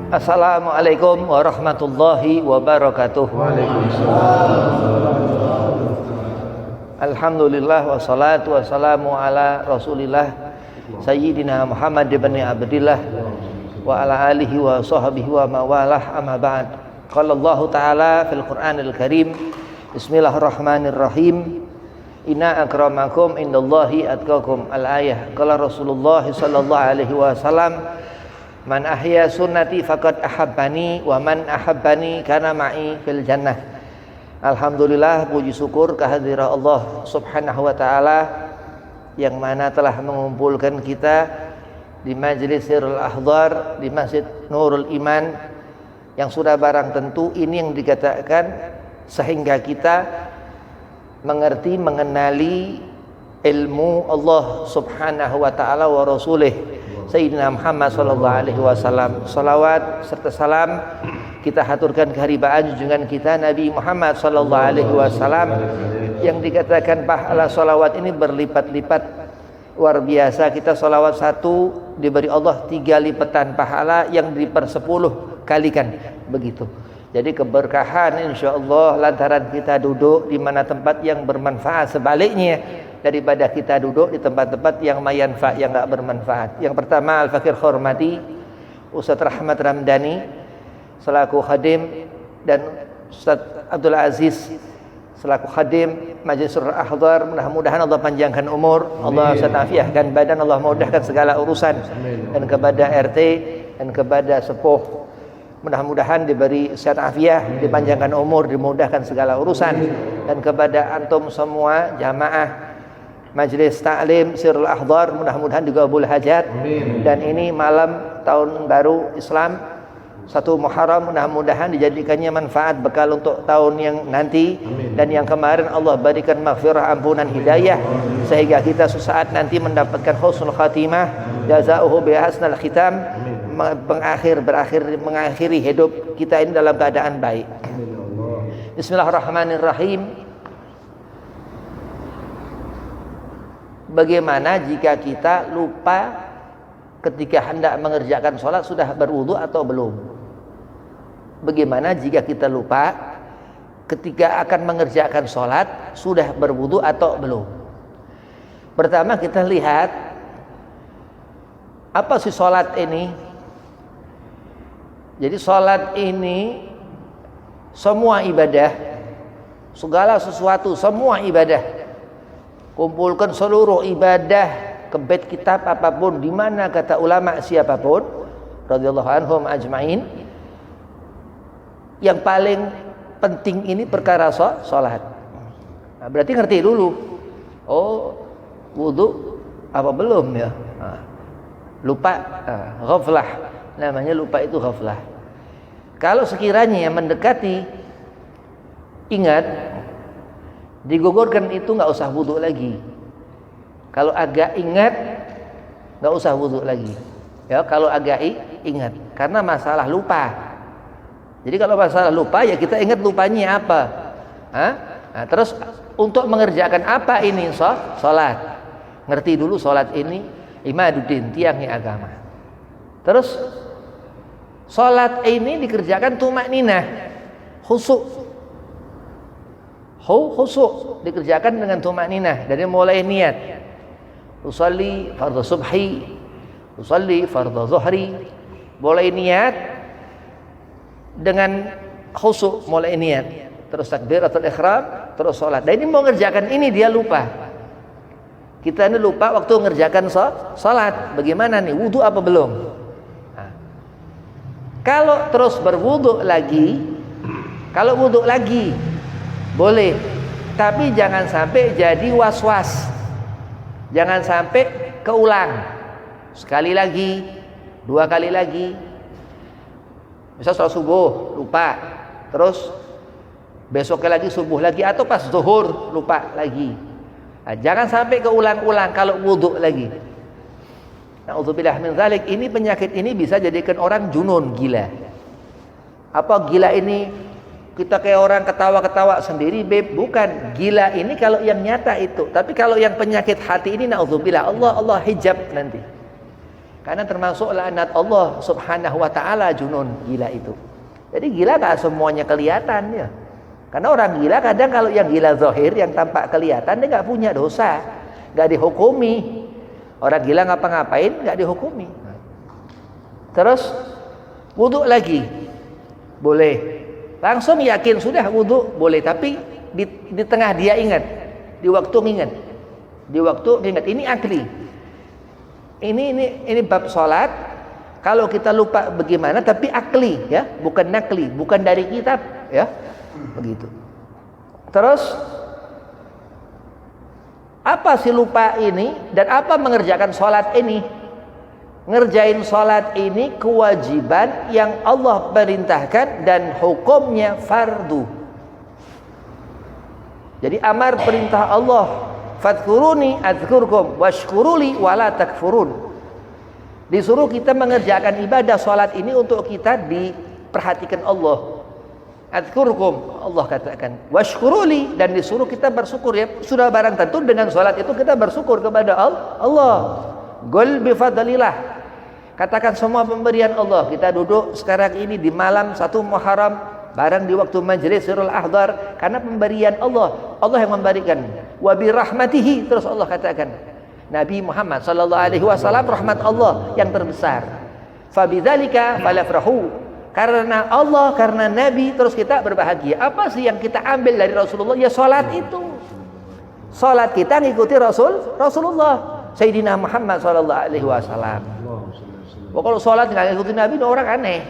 Assalamualaikum warahmatullahi wabarakatuh. Alhamdulillah wassalatu wassalamu ala Rasulillah Sayyidina Muhammad ibn Abdillah wa ala alihi wa sahbihi wa mawalah, amma ba'd. Qala Allah Ta'ala fil Qur'anil Karim, Bismillahirrahmanirrahim, Inna akramakum indallahi atqakum. Al-ayah. Qala Rasulullah sallallahu alaihi wasallam, Man ahya sunnati faqad ahabbani wa man ahabbani kana ma'i fil jannah. Alhamdulillah, puji syukur kehadirat Allah Subhanahu wa taala yang mana telah mengumpulkan kita di Majlis Sirrul Ahdhar di Masjid Nurul Iman, yang sudah barang tentu ini yang dikatakan sehingga kita mengerti, mengenali ilmu Allah Subhanahu wa taala wa rasulih Sayyidina Muhammad sallallahu alaihi wasallam. Salawat serta salam kita haturkan keharibaan junjungan kita Nabi Muhammad sallallahu alaihi wasallam yang dikatakan pahala salawat ini berlipat-lipat, luar biasa. Kita salawat satu diberi Allah 3 lipatan pahala yang dipersepuluh kalikan, begitu. Jadi keberkahan insyaallah lantaran kita duduk di mana tempat yang bermanfaat, sebaliknya daripada kita duduk di tempat-tempat yang mayanfa, yang enggak bermanfaat. Yang pertama, Al-Fakir hormati Ustaz Rahmat Ramdhani selaku khadim, dan Ustaz Abdul Aziz selaku khadim Majlis Sirrul Ahdhar. Mudah-mudahan Allah panjangkan umur, Allah afiahkan badan, Allah mudahkan segala urusan. Dan kepada RT dan kepada sepuh, mudah-mudahan diberi sehat afiah, dipanjangkan umur, dimudahkan segala urusan. Dan kepada antum semua jamaah Majlis Ta'lim Sirrul Ahdhar, mudah-mudahan digabul hajat. Dan ini malam tahun baru Islam 1 Muharram, mudah-mudahan dijadikannya manfaat bekal untuk tahun yang nanti. Dan yang kemarin Allah berikan maghfirah, ampunan, hidayah, sehingga kita sesaat nanti mendapatkan husnul khatimah, jazaohu bi hasnal khitam, mengakhiri hidup kita ini dalam keadaan baik. Bismillahirrahmanirrahim. Bagaimana jika kita lupa ketika hendak mengerjakan sholat sudah berwudu atau belum? Bagaimana jika kita lupa ketika akan mengerjakan sholat sudah berwudu atau belum? Pertama kita lihat apa sih sholat ini. Jadi sholat ini semua ibadah, segala sesuatu, semua ibadah. Kumpulkan seluruh ibadah, kebet kitab apapun, di mana kata ulama siapapun radhiyallahu anhum ajmain, yang paling penting ini perkara sholat. Nah, berarti ngerti dulu. Oh, wudu apa belum ya? Nah, lupa, ghaflah. Namanya lupa itu ghaflah. Kalau sekiranya yang mendekati ingat, digugurkan itu nggak usah wudu lagi. Kalau agak ingat nggak usah wudu lagi. Ya, kalau agak ingat, karena masalah lupa. Jadi kalau masalah lupa ya kita ingat lupanya apa. Nah, terus untuk mengerjakan apa ini sholat? Ngerti dulu sholat ini imaduddin, tiangnya agama. Terus sholat ini dikerjakan tumakninah, khusyuk. Khusyuk dikerjakan dengan tumakninah dari mulai niat. Usolli fardhu subhi, usolli fardhu zuhri. Mulai niat dengan khusyuk, mulai niat. Terus takbiratul ihram, terus salat. Dan ini mau ngerjakan ini dia lupa. Kita ini lupa waktu ngerjakan salat. Bagaimana nih? Wudu apa belum? Nah, kalau terus berwudu lagi, kalau wudu lagi boleh, tapi jangan sampai jadi was-was. Jangan sampai keulang. Sekali lagi, 2 kali lagi. Misal sholat subuh lupa, terus besoknya lagi subuh lagi, atau pas zuhur lupa lagi. Nah, jangan sampai keulang-ulang kalau wudu lagi. Na'udzubillah min dzalik. Ini penyakit ini bisa jadikan orang junun, gila. Apa gila ini? Kita kayak orang ketawa-ketawa sendiri, beb. Bukan, gila ini kalau yang nyata itu. Tapi kalau yang penyakit hati ini, na'udzubillah, Allah hijab nanti. Karena termasuk laknat Allah Subhanahu wa taala junun, gila itu. Jadi gila gak semuanya kelihatan ya. Karena orang gila kadang kalau yang gila zahir yang tampak kelihatan dia gak punya dosa, gak dihukumi. Orang gila ngapa-ngapain gak dihukumi. Terus wudu lagi boleh. Langsung yakin sudah wudu boleh, tapi di tengah dia ingat, di waktu ingat ini akli. Ini bab salat. Kalau kita lupa bagaimana, tapi akli ya, bukan nakli, bukan dari kitab ya. Begitu. Terus apa sih lupa ini dan apa mengerjakan salat ini? Ngerjain salat ini kewajiban yang Allah perintahkan dan hukumnya fardu. Jadi amar perintah Allah, fadhkuruni adzkurkum washkuruli wala takfurun. Disuruh kita mengerjakan ibadah salat ini untuk kita diperhatikan Allah. Adzkurkum, Allah katakan, washkuruli, dan disuruh kita bersyukur ya. Sudah barang tentu dengan salat itu kita bersyukur kepada Allah. Qul bi fadlillah. Katakan semua pemberian Allah. Kita duduk sekarang ini di malam 1 Muharram, barang di waktu majelis sirul ahdar, karena pemberian Allah. Allah yang memberikan. Wa bi rahmatihi, terus Allah katakan, Nabi Muhammad sallallahu alaihi wasallam rahmat Allah yang terbesar. Fa bidzalika falafrahu. Karena Allah, karena Nabi, terus kita berbahagia. Apa sih yang kita ambil dari Rasulullah? Ya salat itu. Salat kita ngikuti Rasulullah Sayyidina Muhammad sallallahu alaihi wasallam. Kalau sholat nggak ngikutin Nabi, itu orang aneh.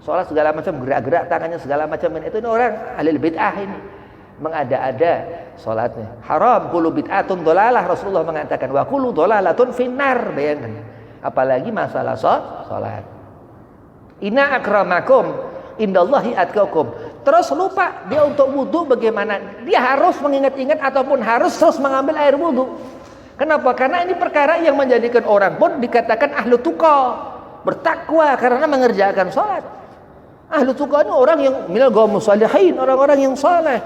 Sholat segala macam, gerak-gerak tangannya segala macam, itu orang ahli bid'ah ini, mengada-ada sholatnya. Haram, kullu bid'atun dolalah, Rasulullah mengatakan, wa kullu dolalatun finnar. Bayangkan, apalagi masalah sholat. Inna akramakum indallahi atqakum. Terus lupa dia untuk wudu bagaimana? Dia harus mengingat-ingat ataupun harus terus mengambil air wudu. Kenapa? Karena ini perkara yang menjadikan orang pun dikatakan ahlu tuqa, bertakwa karena mengerjakan sholat. Ahlu tuqa ini orang yang minal qaumul shalihin, orang-orang yang saleh.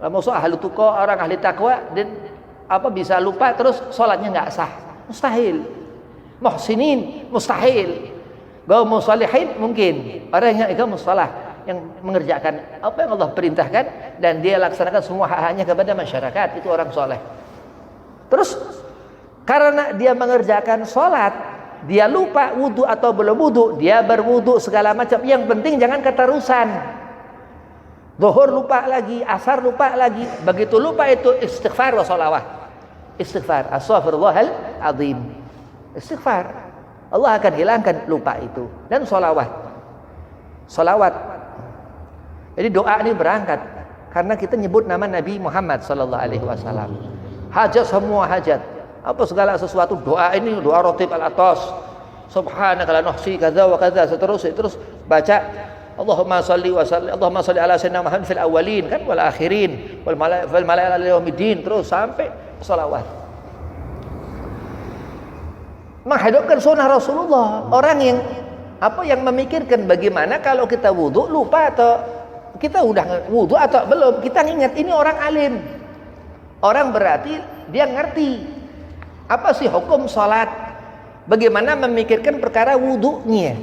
Maksud ahlu tuqa, orang ahli takwa, dan apa bisa lupa terus sholatnya nggak sah? Mustahil. Muhsinin, mustahil. Qaumul shalihin mungkin. Orang yang qaumul shalah, yang mengerjakan apa yang Allah perintahkan dan dia laksanakan semua hak-haknya kepada masyarakat, itu orang soleh. Terus karena dia mengerjakan sholat, dia lupa wudu atau belum wudu, dia berwudu segala macam. Yang penting jangan keterusan. Zuhur lupa lagi, asar lupa lagi. Begitu lupa itu istighfar wa sholawat. Istighfar, astaghfirullahal azim. Istighfar. Allah akan hilangkan lupa itu. Dan sholawat. Sholawat. Jadi doa ini berangkat karena kita nyebut nama Nabi Muhammad sallallahu alaihi wasallam. Hajat, semua hajat, apa segala sesuatu, doa ini doa rotib al-atas, subhanaka la nuhsi kadza wa kadza, seterusnya. Terus baca Allahumma shalli wa sallim, Allahumma shalli ala sayyidina Muhammad fil awwalin kan wal akhirin wal malaa'ikati ila yaumiddin, terus sampai salawat. Menghidupkan sunnah Rasulullah. Orang yang yang memikirkan bagaimana kalau kita wudu lupa atau kita udah wudu atau belum, kita ingat ini orang alim. Orang berarti dia ngerti apa sih hukum sholat, bagaimana memikirkan perkara wudunya.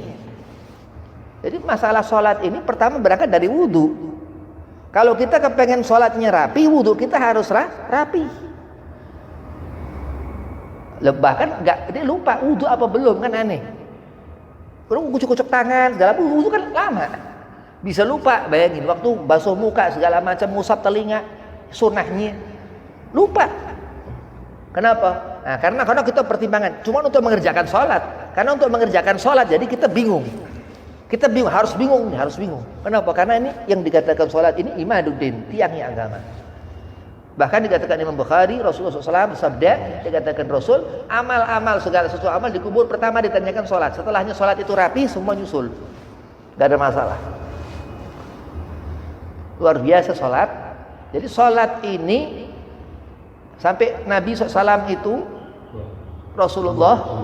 Jadi masalah sholat ini pertama berangkat dari wudu. Kalau kita kepengen sholatnya rapi, wudu kita harus rapi. Bahkan dia lupa wudu apa belum, kan aneh. Orang kucuk-kucuk tangan segala, wudu kan lama. Bisa lupa, bayangin waktu basuh muka segala macam, ngusap telinga, sunnahnya lupa. Kenapa? Nah, karena kita pertimbangan cuma untuk mengerjakan sholat. Karena untuk mengerjakan sholat jadi kita bingung. Kita bingung, harus bingung. Kenapa? Karena ini yang dikatakan sholat ini imaduddin, tiangnya agama. Bahkan dikatakan Imam Bukhari, Rasulullah SAW bersabda, dikatakan Rasul, amal-amal segala sesuatu amal dikubur pertama ditanyakan sholat. Setelahnya sholat itu rapi, semua nyusul. Gak ada masalah. Luar biasa sholat. Jadi sholat ini sampai Nabi SAW itu Rasulullah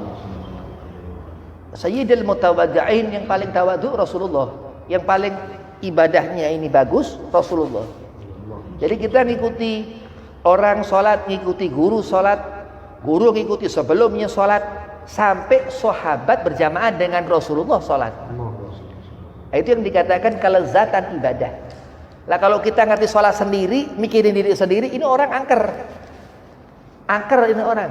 Sayyidul Mutawaddi'in, yang paling tawadu Rasulullah, yang paling ibadahnya ini bagus Rasulullah. Jadi kita ngikuti orang sholat, ngikuti guru sholat, guru ngikuti sebelumnya sholat, sampai sahabat berjamaah dengan Rasulullah sholat. Itu yang dikatakan kelezatan ibadah. Lah kalau kita ngerti sholat sendiri, mikirin diri sendiri, ini orang angker ini orang.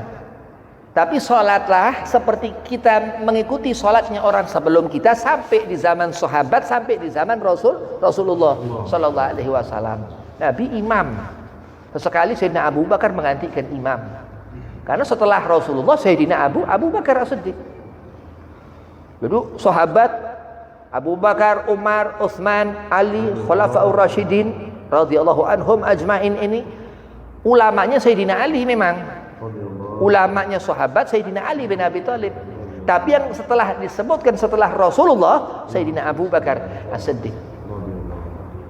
Tapi sholatlah seperti kita mengikuti sholatnya orang sebelum kita, sampai di zaman sahabat, sampai di zaman Rasulullah Sallallahu Alaihi Wasallam. Nabi imam. Sesekali Sayyidina Abu Bakar menggantikan imam. Karena setelah Rasulullah, Sayyidina Abu Bakar As-Siddiq. Jadi sahabat Abu Bakar, Umar, Utsman, Ali, Khulafaur Rasyidin radhiyallahu anhum ajmain ini ulamanya Sayyidina Ali memang. Ulamanya sahabat Sayyidina Ali bin Abi Thalib. Tapi yang setelah disebutkan setelah Rasulullah, Sayyidina Abu Bakar As-Siddiq.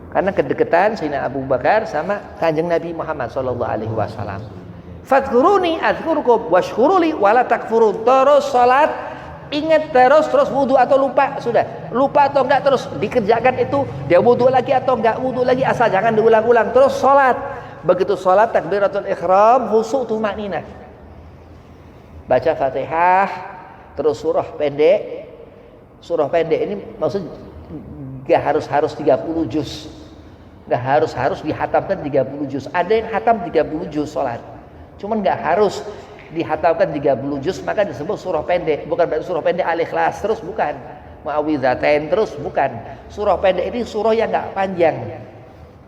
Karena kedekatan Sayyidina Abu Bakar sama Kanjeng Nabi Muhammad sallallahu alaihi wasallam. Fadhkuruni adzkurkum washkuruli wala takfurun. Terus salat, ingat terus wudu atau lupa, sudah. Lupa atau enggak terus dikerjakan itu, dia wudu lagi atau enggak wudu lagi, asal jangan diulang-ulang. Terus salat. Begitu salat takbiratul ihram, khusyuk tumaninah. Baca Fatihah, terus surah pendek. Surah pendek ini maksud enggak harus 30 juz. Enggak harus dihatamkan 30 juz. Ada yang hatam 30 juz salat. Cuman enggak harus dihatamkan 30 juz, maka disebut surah pendek. Bukan berarti surah pendek Al-Ikhlas terus, bukan. Muawwidzatain terus, bukan. Surah pendek ini surah yang enggak panjang.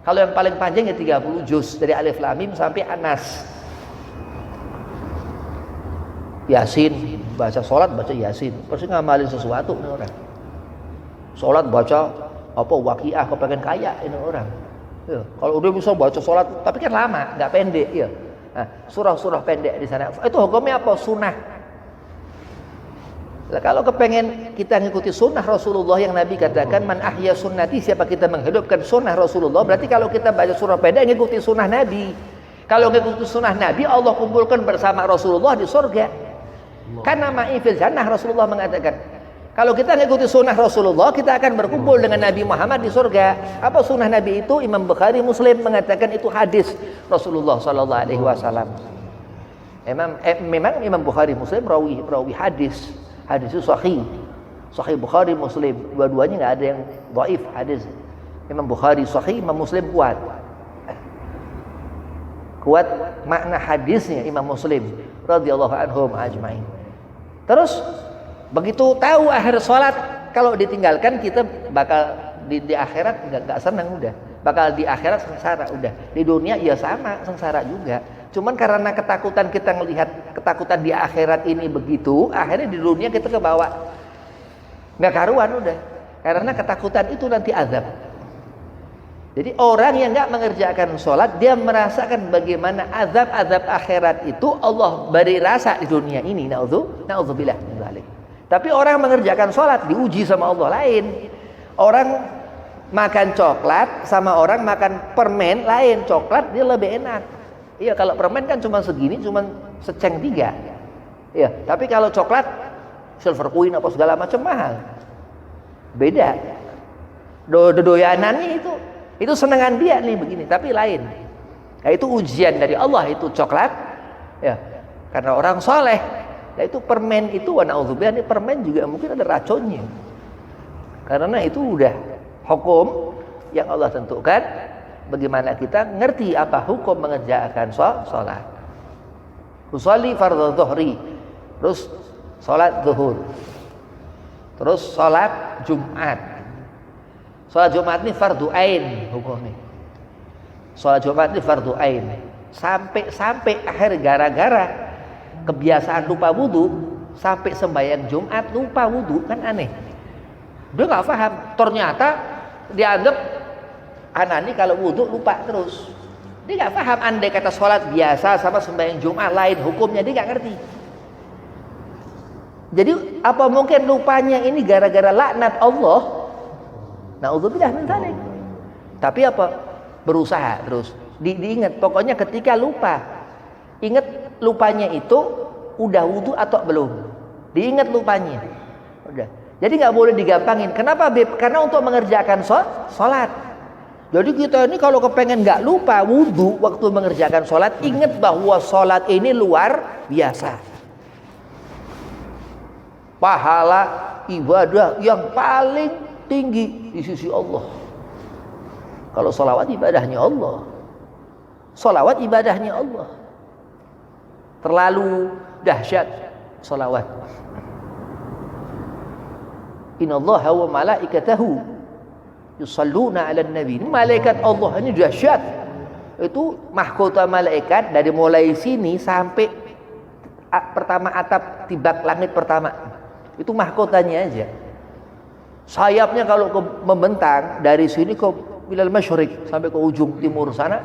Kalau yang paling panjang ya 30 juz, dari Alif Lam Mim sampai An-Nas. Yasin, baca salat baca Yasin. Pasti ngamalin sesuatu ini orang. Salat baca apa Waqiah, kepengen kaya ini orang. Ya, kalau udah bisa baca salat, tapi kan lama, enggak pendek ya. Nah, surah-surah pendek di sana. Itu hukumnya apa? Sunnah. Nah, kalau kepengen kita ngikuti sunnah Rasulullah yang Nabi katakan man ahya sunnati, siapa kita menghidupkan sunnah Rasulullah, berarti kalau kita baca surah pendek ngikuti sunnah Nabi. Kalau ngikuti sunnah Nabi, Allah kumpulkan bersama Rasulullah di surga. Karena ma'ifil jannah, Rasulullah mengatakan kalau kita ngikuti sunnah Rasulullah, kita akan berkumpul dengan Nabi Muhammad di surga. Apa sunnah Nabi itu? Imam Bukhari Muslim mengatakan itu hadis Rasulullah Sallallahu Alaihi Wasallam. Memang Imam Bukhari Muslim rawi hadis. Hadis itu sahih. Sahih Bukhari Muslim. Dua-duanya nggak ada yang dhaif hadis. Imam Bukhari sahih, Imam Muslim kuat. Kuat makna hadisnya Imam Muslim radhiyallahu anhum ajmain. Terus begitu tahu akhir sholat, kalau ditinggalkan kita bakal di akhirat nggak senang, udah bakal di akhirat sengsara, udah di dunia ya sama sengsara juga. Cuman karena ketakutan kita melihat ketakutan di akhirat ini begitu, akhirnya di dunia kita kebawa nggak karuan udah, karena ketakutan itu nanti azab. Jadi orang yang nggak mengerjakan sholat, dia merasakan bagaimana azab akhirat itu Allah beri rasa di dunia ini. Na'udzubillah min dzalik. Tapi orang mengerjakan sholat diuji sama Allah lain. Orang makan coklat sama orang makan permen lain. Coklat dia lebih enak. Iya, kalau permen kan cuma segini, cuma seceng 3. Iya, tapi kalau coklat silver queen apa segala macam mahal. Beda. Doyanannya itu senangan dia nih begini, tapi lain. Nah, itu ujian dari Allah itu coklat. Ya, karena orang soleh. Nah, itu permen itu wa na'udzubillah, ini permen juga mungkin ada racunnya. Karena itu udah hukum yang Allah tentukan. Bagaimana kita ngerti apa hukum mengerjakan sholat. Usolli fardhu dhuhri, terus sholat zuhur, terus sholat Jumat. Sholat Jumat ini fardu ain hukumnya. Sholat Jumat ini fardu ain. Sampai akhir gara-gara kebiasaan lupa wudu, sampai sembahyang Jumat lupa wudu, kan aneh. Dia nggak paham. Ternyata dianggap anak ini kalau wudu lupa terus. Dia nggak paham. Andai kata sholat biasa sama sembahyang Jumat lain hukumnya, dia nggak ngerti. Jadi apa mungkin lupanya ini gara-gara laknat Allah? Na'udzubillah min dzalik. Tapi apa? Berusaha terus. Diingat. Pokoknya ketika lupa, ingat lupanya itu udah wudu atau belum. Diingat lupanya. Udah. Jadi nggak boleh digampangin. Kenapa, Beb? Karena untuk mengerjakan sholat. Jadi kita ini kalau kepengen nggak lupa wudu waktu mengerjakan sholat, ingat bahwa sholat ini luar biasa. pahala ibadah yang paling tinggi di sisi Allah. Kalau sholawat ibadahnya Allah, sholawat ibadahnya Allah. Terlalu dahsyat sholawat. Innallaha wa malaikatahu yusalluna 'alan nabi. Ini malaikat Allah ini dahsyat. Itu mahkota malaikat dari mulai sini sampai pertama atap tibak langit pertama. Itu mahkotanya aja. Sayapnya kalau membentang dari sini ke ilal masyriq sampai ke ujung timur sana,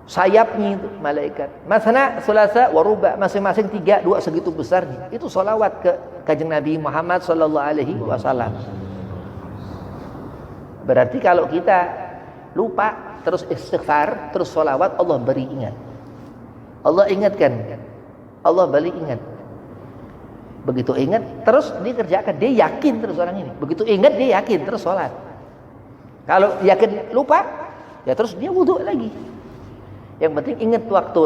sayapnya itu malaikat. Masna, sulasa, waruba, masing-masing 3, 2 segitu besarnya. Itu sholawat ke Kanjeng Nabi Muhammad sallallahu alaihi wasallam. Berarti kalau kita lupa terus istighfar, terus sholawat, Allah beri ingat. Allah ingatkan. Allah beri ingat. Begitu ingat terus dikerjakan, dia yakin terus orang ini. Begitu ingat dia yakin terus sholat. Kalau yakin lupa, ya terus dia wudhu lagi. Yang penting ingat waktu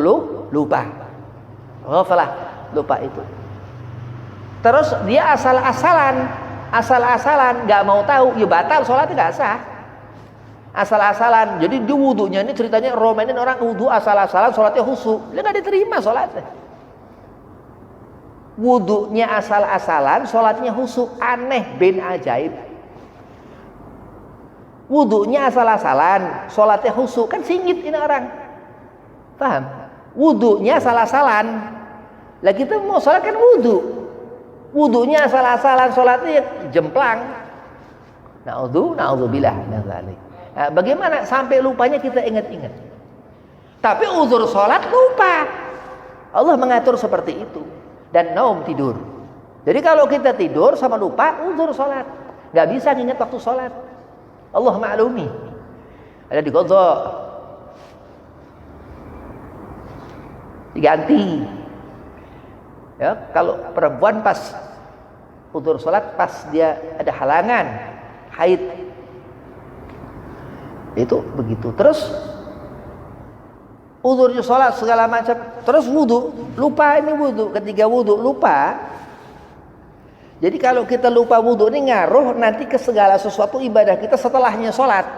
lupa. Ghafalah, lupa itu. Terus dia asal-asalan, nggak mau tahu, ya batal sholatnya nggak sah. Asal-asalan. Jadi di wudhunya ini ceritanya romanin orang wudhu asal-asalan, sholatnya khusyuk, dia nggak diterima sholatnya. Wudhunya asal-asalan, sholatnya khusyuk, aneh bin ajaib. Wudhunya asal-asalan, sholatnya khusyuk, kan singit ini orang. Paham? Wudhunya asal-asalan. Lah kita mau sholat kan wudhu. Wudhunya asal-asalan, sholatnya jemplang. Na'udzubillah min dzalik. Nah, bagaimana sampai lupanya kita ingat-ingat. Tapi uzur sholat lupa. Allah mengatur seperti itu. Dan naum tidur. Jadi kalau kita tidur sama lupa, uzur sholat. Gak bisa ingat waktu sholat. Allah maklumi. Ada diqadha. Diganti. Ya, kalau perempuan pas uzur sholat, pas dia ada halangan haid, itu begitu. Terus uzurnya sholat segala macam, terus wudhu, lupa ini wudhu, ketika wudhu lupa. Jadi kalau kita lupa wudhu ini ngaruh nanti ke segala sesuatu ibadah kita setelahnya sholat,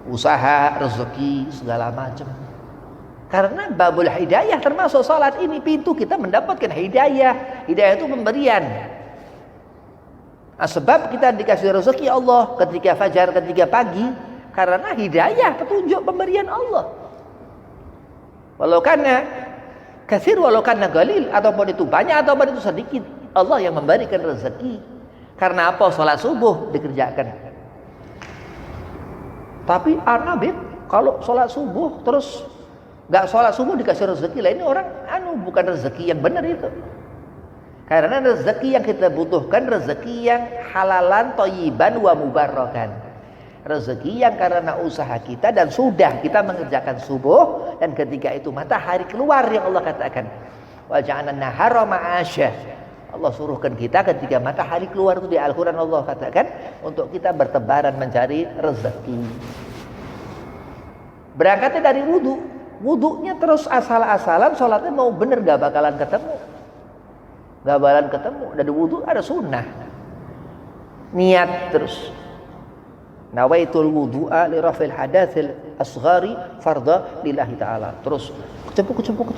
usaha, rezeki, segala macam. Karena babul hidayah termasuk salat ini, pintu kita mendapatkan hidayah. Hidayah itu pemberian. Nah, sebab kita dikasih rezeki Allah ketika fajar, ketika pagi, karena hidayah, petunjuk pemberian Allah. Walau karena katsir, walau karena galil, ataupun itu banyak ataupun itu sedikit, Allah yang memberikan rezeki. Karena apa? Salat subuh dikerjakan. Tapi Nabi kalau salat subuh terus nggak sholat subuh dikasih rezeki lah, ini orang bukan rezeki yang benar itu. Karena rezeki yang kita butuhkan rezeki yang halalan, thayyiban wa mubarakan. Rezeki yang karena usaha kita dan sudah kita mengerjakan subuh, dan ketika itu matahari keluar yang Allah katakan wa ja'alna nahara ma'asya. Allah suruhkan kita ketika matahari keluar itu di Al-Qur'an, Allah katakan untuk kita bertebaran mencari rezeki. Berangkatnya dari wudhu. Wudhunya terus asal-asalan, sholatnya mau bener gak bakalan ketemu. Gak bakalan ketemu. Dari wudhu ada sunnah. Niat terus. Nawaitul wudhu'a li rafil hadatsil asghari fardha lillahi ta'ala. Terus kecempuk.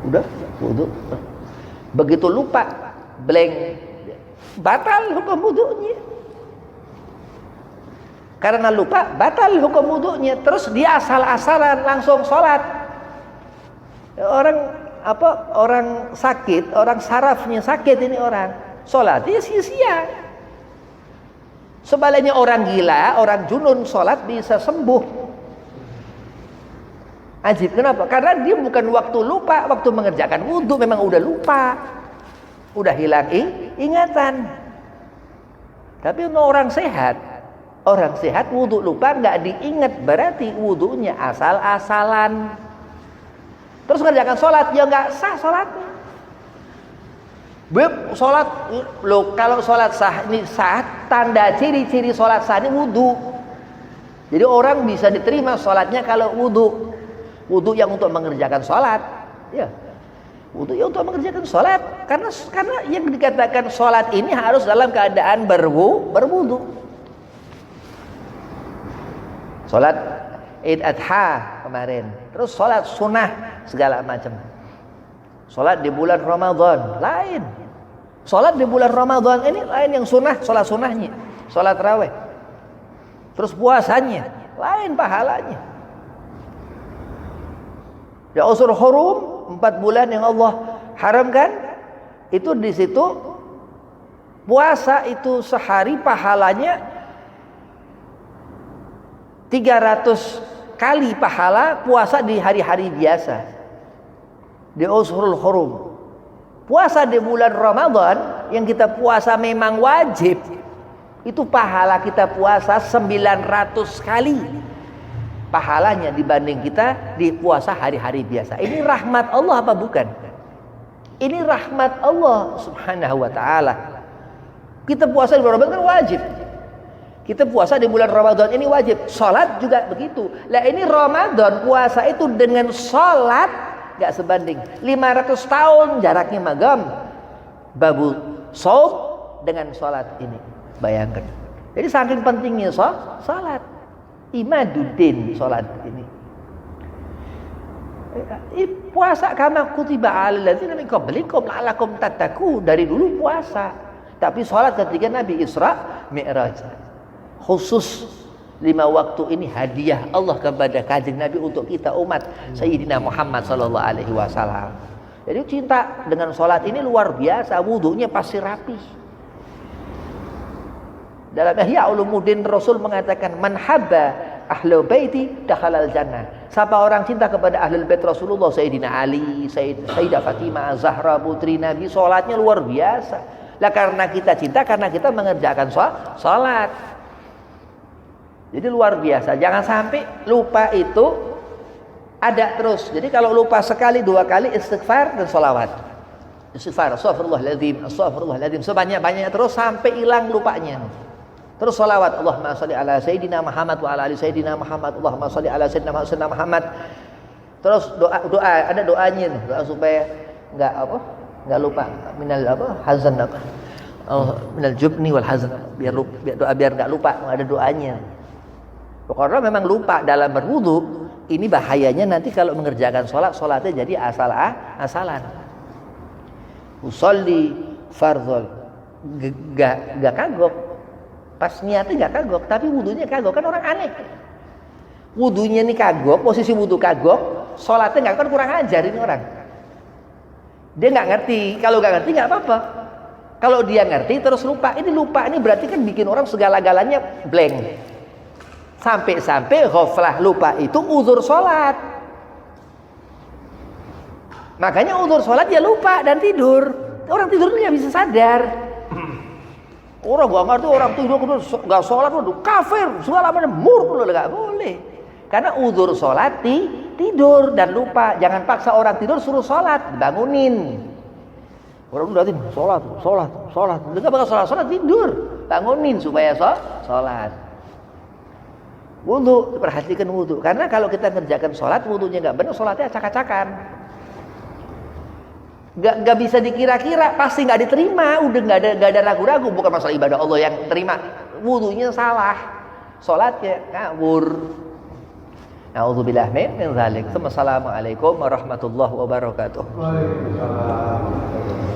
Udah wudhu. Begitu lupa, blank, batal hukum wudhunya. Karena lupa, batal hukum wudhunya. Terus dia asal-asalan langsung sholat. Orang sakit, orang sarafnya sakit ini orang, sholatnya sia-sia. Sebaliknya orang gila, orang junun sholat bisa sembuh. Ajib, kenapa? Karena dia bukan waktu lupa, waktu mengerjakan wudhu memang udah lupa, udah hilang ingatan. Tapi untuk orang sehat wudhu lupa nggak diingat, berarti wudhunya asal-asalan. Terus ngerjakan sholat, ya nggak sah sholatnya. Sholat, kalau sholat sah ini sah, tanda ciri-ciri sholat sah ini wudhu. Jadi orang bisa diterima sholatnya kalau wudhu yang untuk mengerjakan sholat. Ya. Wudu ya untuk mengerjakan sholat. Karena yang dikatakan sholat ini harus dalam keadaan berwudu. Sholat Id Adha kemarin, terus sholat sunnah segala macam. Sholat di bulan Ramadan lain. Sholat di bulan Ramadan ini lain yang sunnah, sholat sunnahnya, sholat raweh. Terus puasanya lain pahalanya. Ya Ashhur Hurum, 4 bulan yang Allah haramkan, itu di situ puasa itu sehari pahalanya 300 kali pahala puasa di hari-hari biasa. Di Ashhurul Hurum. Puasa di bulan Ramadan yang kita puasa memang wajib. Itu pahala kita puasa 900 kali pahalanya dibanding kita di puasa hari-hari biasa. Ini rahmat Allah apa bukan? Ini rahmat Allah Subhanahu wa taala. Kita puasa di bulan Ramadan kan wajib. Kita puasa di bulan Ramadan ini wajib. Salat juga begitu. Lah ini Ramadan puasa itu dengan salat enggak sebanding. 500 tahun jaraknya magam babu shaum dengan salat ini. Bayangkan. Jadi saking pentingnya salat. Imaduddin salat ini. Puasa kama kutiba 'alal ladzina min qablikum la'allakum tattaqun, dari dulu puasa. Tapi salat ketika Nabi Isra Mi'raj. Khusus 5 waktu ini hadiah Allah kepada Kanjeng Nabi untuk kita umat Sayyidina Muhammad sallallahu alaihi wasallam. Jadi cinta dengan salat ini luar biasa, wudunya pasti rapi. Dalam Ihya Ulumuddin Rasul mengatakan man habba ahlu baiti dakhalal jannah. Siapa orang cinta kepada ahlul bait Rasulullah, Sayyidina Ali, Sayyidah Fatimah, Zahra putri Nabi, salatnya luar biasa. Lah karena kita cinta, karena kita mengerjakan salat. Jadi luar biasa. Jangan sampai lupa itu ada terus. Jadi kalau lupa sekali, 2 kali istighfar dan sholawat. Istighfar, astagfirullahaladzim, sebanyak-banyaknya terus sampai hilang lupanya. Terus sholawat, Allahumma sholli ala Sayyidina Muhammad wa ala ali Sayyidina Muhammad, Allahumma sholli ala Sayyidina Muhammad. Terus doa, ada doanya nih, doa supaya enggak lupa minal hazan minal jubni wal hazan, biar enggak lupa, ada doanya. Karena memang lupa dalam berwudu, ini bahayanya nanti kalau mengerjakan sholatnya jadi asalan. Usolli fardhol, gak kagok. Pas niatnya gak kagok, tapi wudunya kagok, kan orang aneh. Wudunya ini kagok, posisi wudu kagok, sholatnya gak, kan kurang ajar ini orang. Dia gak ngerti, kalau gak ngerti gak apa-apa. Kalau dia ngerti terus lupa, ini berarti kan bikin orang segala-galanya blank. Sampai-sampai ghaflah, lupa itu uzur sholat. Makanya uzur sholat ya lupa dan tidur. Orang tidur itu gak bisa sadar. Orang gak ngerti, orang tidur gak sholat, kafir, segala macam murtad, gak boleh. Karena uzur sholat tidur dan lupa. Jangan paksa orang tidur suruh sholat, bangunin. Orang udah sholat, dia bakal sholat tidur, bangunin supaya sholat. Wudu, perhatikan wudu. Karena kalau kita ngerjakan sholat, wudunya gak benar, sholatnya acak-acakan. Gak bisa dikira-kira, pasti gak diterima. Udah gak ada ragu-ragu. Bukan masalah ibadah Allah yang terima, wudunya salah, sholatnya ngawur. Na'udzubillah min dzalik. Assalamualaikum warahmatullahi wabarakatuh. Waalaikumsalam.